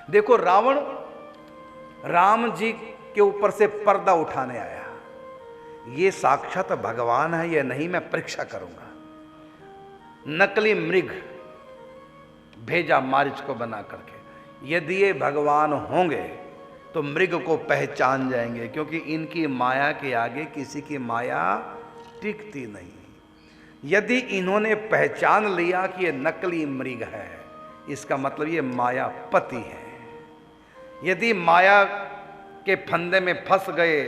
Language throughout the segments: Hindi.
देखो, रावण राम जी के ऊपर से पर्दा उठाने आया। ये साक्षात भगवान है या नहीं, मैं परीक्षा करूंगा। नकली मृग भेजा मारीच को बना करके। यदि ये भगवान होंगे तो मृग को पहचान जाएंगे, क्योंकि इनकी माया के आगे किसी की माया टिकती नहीं। यदि इन्होंने पहचान लिया कि ये नकली मृग है, इसका मतलब ये मायापति है। यदि माया के फंदे में फंस गए,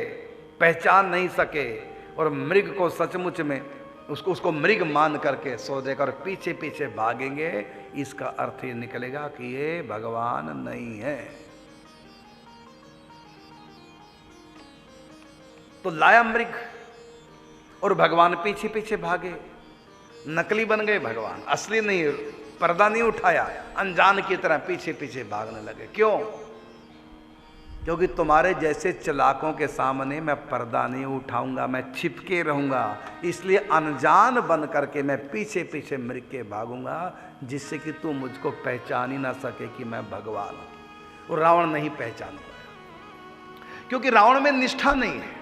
पहचान नहीं सके और मृग को सचमुच में उसको मृग मान करके सो देकर पीछे पीछे भागेंगे, इसका अर्थ ये निकलेगा कि ये भगवान नहीं है। तो लाया मृग और भगवान पीछे पीछे भागे। नकली बन गए भगवान, असली नहीं, पर्दा नहीं उठाया, अनजान की तरह पीछे पीछे भागने लगे। क्यों? क्योंकि तुम्हारे जैसे चलाकों के सामने मैं पर्दा नहीं उठाऊंगा, मैं छिपके रहूंगा। इसलिए अनजान बन करके मैं पीछे पीछे मृग के भागूंगा, जिससे कि तू मुझको पहचान ही ना सके कि मैं भगवान हूं। और रावण नहीं पहचान पाया, क्योंकि रावण में निष्ठा नहीं है।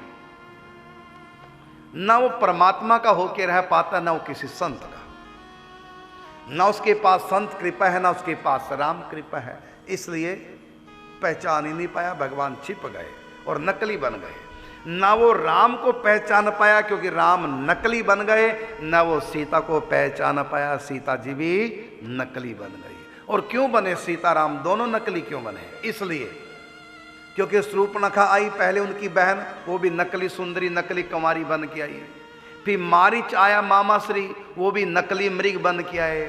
ना वो परमात्मा का होके रह पाता, ना वो किसी संत का। ना उसके पास संत कृपा है, ना उसके पास राम कृपा है। इसलिए पहचान ही नहीं पाया, भगवान छिप गए और नकली बन गए। ना वो राम को पहचान पाया, क्योंकि राम नकली बन गए। ना वो सीता को पहचान पाया, सीता जी भी नकली बन गई। और क्यों बने सीता राम दोनों नकली क्यों बने? इसलिए क्योंकि शूर्पणखा आई पहले, उनकी बहन, वो भी नकली सुंदरी, नकली कुंवारी बन के आई। फिर मारीच आया मामा श्री, वो भी नकली मृग बन के आए।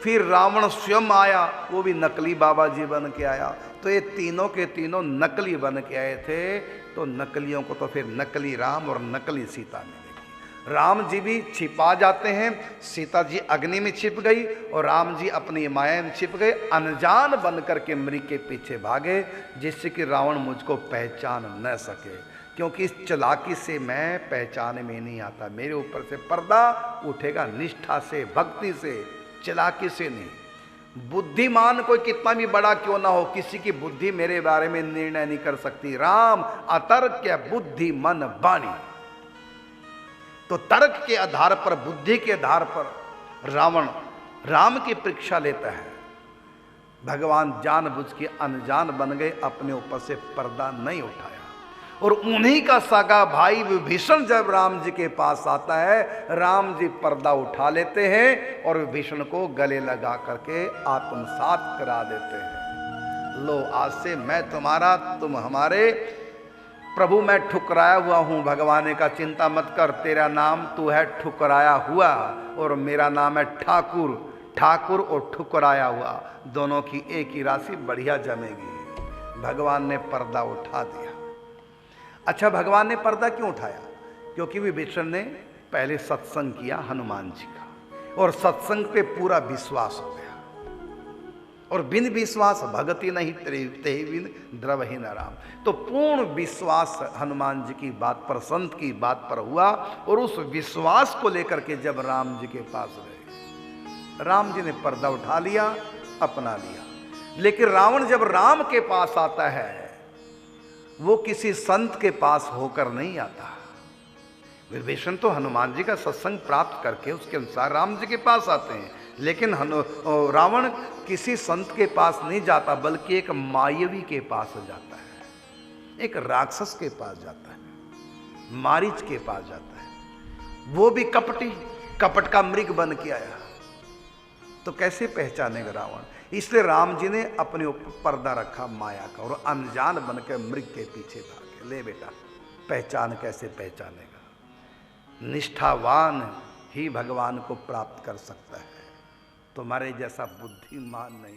फिर रावण स्वयं आया, वो भी नकली बाबा जी बन के आया। तो ये तीनों के तीनों नकली बन के आए थे। तो नकलियों को तो फिर नकली राम और नकली सीता मिलेगी। राम जी भी छिपा जाते हैं, सीता जी अग्नि में छिप गई और राम जी अपनी माया में छिप गए। अनजान बन करके मृग के पीछे भागे, जिससे कि रावण मुझको पहचान न सके, क्योंकि इस चालाकी से मैं पहचान में नहीं आता। मेरे ऊपर से पर्दा उठेगा निष्ठा से, भक्ति से, चालाकी से नहीं। बुद्धिमान कोई कितना भी बड़ा क्यों ना हो, किसी की बुद्धि मेरे बारे में निर्णय नहीं कर सकती। राम अतर्क बुद्धि मन वाणी। तो तर्क के आधार पर, बुद्धि के आधार पर रावण राम की परीक्षा लेता है। भगवान जानबूझ के अनजान बन गए, अपने ऊपर से पर्दा नहीं उठाया। और उन्हीं का सगा भाई विभीषण जब राम जी के पास आता है, राम जी पर्दा उठा लेते हैं और विभीषण को गले लगा करके आत्मसात करा देते हैं। लो, आज से मैं तुम्हारा, तुम हमारे। प्रभु मैं ठुकराया हुआ हूं। भगवान का चिंता मत कर, तेरा नाम तू है ठुकराया हुआ और मेरा नाम है ठाकुर। ठाकुर और ठुकराया हुआ दोनों की एक ही राशि बढ़िया जमेगी। भगवान ने पर्दा उठा दिया। अच्छा, भगवान ने पर्दा क्यों उठाया? क्योंकि विभीषण ने पहले सत्संग किया हनुमान जी का, और सत्संग पे पूरा विश्वास हो गया। और बिन विश्वास भगति नहीं ते बिन द्रवहीन राम। तो पूर्ण विश्वास हनुमान जी की बात पर, संत की बात पर हुआ। और उस विश्वास को लेकर के जब राम जी के पास गए, राम जी ने पर्दा उठा लिया, अपना लिया। लेकिन रावण जब राम के पास आता है, वो किसी संत के पास होकर नहीं आता। विभीषण तो हनुमान जी का सत्संग प्राप्त करके उसके अनुसार राम जी के पास आते हैं। लेकिन रावण किसी संत के पास नहीं जाता, बल्कि एक मायावी के पास जाता है, एक राक्षस के पास जाता है, मारीच के पास जाता है। वो भी कपटी, कपट का मृग बन के आया। तो कैसे पहचानेगा रावण? इसलिए राम जी ने अपने ऊपर पर्दा रखा माया का, और अनजान बनकर मृग के पीछे भागे। ले बेटा, पहचान कैसे पहचानेगा? निष्ठावान ही भगवान को प्राप्त कर सकता है, तुम्हारे जैसा बुद्धिमान नहीं।